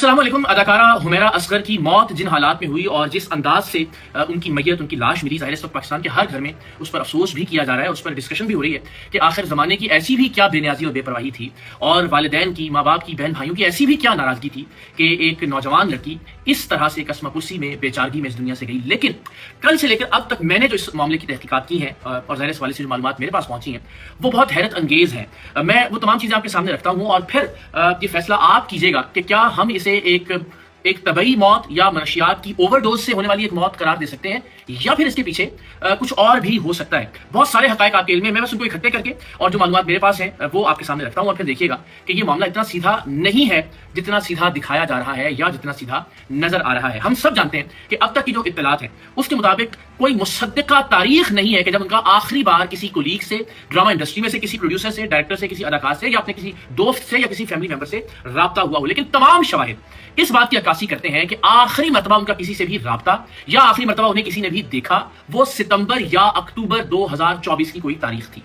السلام علیکم. اداکارہ حمیرہ اصغر کی موت جن حالات میں ہوئی اور جس انداز سے ان کی میت، ان کی لاش ملی، ظاہر اس وقت پاکستان کے ہر گھر میں اس پر افسوس بھی کیا جا رہا ہے، اس پر ڈسکشن بھی ہو رہی ہے کہ آخر زمانے کی ایسی بھی کیا بے نیازی اور بے پرواہی تھی، اور والدین کی، ماں باپ کی، بہن بھائیوں کی ایسی بھی کیا ناراضگی تھی کہ ایک نوجوان لڑکی اس طرح سے کسمہ پرسی میں بے چارگی میں اس دنیا سے گئی. لیکن کل سے لے کر اب تک میں نے جو اس معاملے کی تحقیقات کی ہیں اور ظاہر اس حوالے سے جو معلومات میرے پاس پہنچی ہیں وہ بہت حیرت انگیز ہیں. میں وہ تمام چیزیں آپ کے سامنے رکھتا ہوں اور پھر یہ فیصلہ آپ کیجیے گا کہ کیا ہم اسے ایک طبعی موت یا منشیات کی اوور ڈوز سے ہونے والی ایک موت قرار دے سکتے ہیں، یا پھر اس کے پیچھے کچھ اور بھی ہو سکتا ہے. بہت سارے حقائق آپ کے علم میں بس ان کو اکٹھے کر کے اور جو معلومات میرے پاس ہیں وہ آپ کے سامنے رکھتا ہوں، اور پھر دیکھیے گا کہ یہ معاملہ اتنا سیدھا نہیں ہے جتنا سیدھا دکھایا جا رہا ہے یا جتنا سیدھا نظر آ رہا ہے. ہم سب جانتے ہیں کہ اب تک کی جو اطلاعات ہیں اس کے مطابق کوئی مصدقہ تاریخ نہیں ہے کہ جب ان کا آخری بار کسی کولیگ سے، ڈرامہ انڈسٹری میں سے کسی پروڈیوسر سے، ڈائریکٹر سے، کسی اداکار سے، یا اپنے کسی دوست سے یا کسی فیملی ممبر سے رابطہ ہوا ہو. لیکن تمام شواہد اس بات کی عکاسی کرتے ہیں کہ آخری مرتبہ ان کا کسی سے بھی رابطہ یا آخری مرتبہ انہیں کسی نے بھی دیکھا وہ ستمبر یا اکتوبر 2024 کی کوئی تاریخ تھی،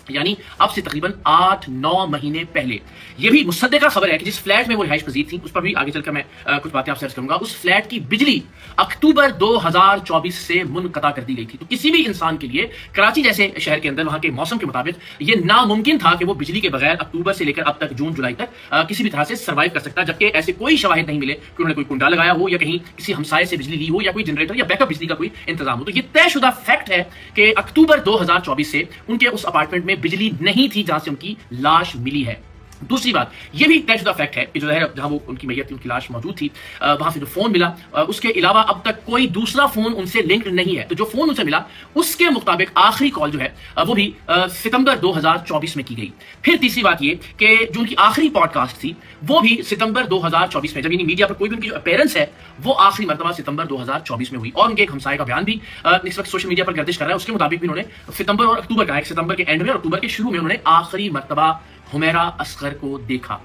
یعنی اب سے تقریباً 8-9 مہینے پہلے. یہ بھی مصدقہ خبر ہے کہ جس فلیٹ میں وہ رہائش پذیر تھی، اس پر بھی آگے چل کر میں کچھ باتیں آپ سے عرض کروں گا، اس فلیٹ کی بجلی اکتوبر 2024 سے منقطع کر دی گئی تھی. تو کسی بھی انسان کے لیے کراچی جیسے شہر کے اندر وہاں کے موسم کے مطابق یہ ناممکن تھا کہ وہ بجلی کے بغیر اکتوبر سے لے کر اب تک جون جولائی تک کسی بھی طرح سے سروائیو کر سکتا، جبکہ ایسے کوئی شواہد نہیں ملے کہ انہوں نے کوئی کنڈا لگایا ہو یا کہیں کسی ہمسائے سے بجلی لی ہو یا کوئی جنریٹر یا بیک اپ بجلی کا کوئی انتظام ہو. تو یہ طے شدہ فیکٹ ہے کہ اکتوبر 2024 سے ان کے اس اپارٹمنٹ میں بجلی نہیں تھی جہاں سے ان کی لاش ملی ہے. دوسری بات یہ بھی طے شدہ فیکٹ ہے کہ جو ہے جہاں وہ ان کی میت تھی، ان کی لاش موجود تھی، وہاں سے جو فون ملا اس کے علاوہ اب تک کوئی دوسرا فون ان سے لنکڈ نہیں ہے. تو جو فون ان سے ملا اس کے مطابق آخری کال جو ہے وہ بھی ستمبر 2024 میں کی گئی. پھر تیسری بات یہ کہ جو ان کی آخری پوڈ کاسٹ تھی وہ بھی ستمبر 2024 میں، جب یعنی میڈیا پر کوئی بھی ان کی جو اپیرنس ہے وہ آخری مرتبہ ستمبر 2024 میں ہوئی. اور ان کے ایک ہمسائے کا بیان بھی اس وقت سوشل میڈیا پر گردش کر رہا ہے، اس کے مطابق بھی انہوں نے ستمبر اور اکتوبر کا، ستمبر کے اینڈ میں اور اکتوبر کے شروع میں انہوں نے آخری مرتبہ حمیرہ اصغر کو دیکھا.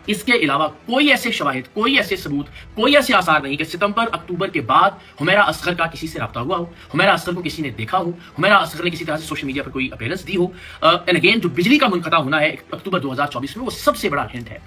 اس کے علاوہ کوئی ایسے شواہد، کوئی ایسے ثبوت، کوئی ایسے آثار نہیں کہ ستمبر اکتوبر کے بعد حمیرہ اصغر کا کسی سے رابطہ ہوا ہو، حمیرہ اصغر کو کسی نے دیکھا ہو، حمیرہ اصغر نے کسی طرح سے سوشل میڈیا پر کوئی appearance the who. And again جو بجلی کا منقطع ہونا ہے اکتوبر 2024 میں وہ سب سے بڑا ہنٹ ہے.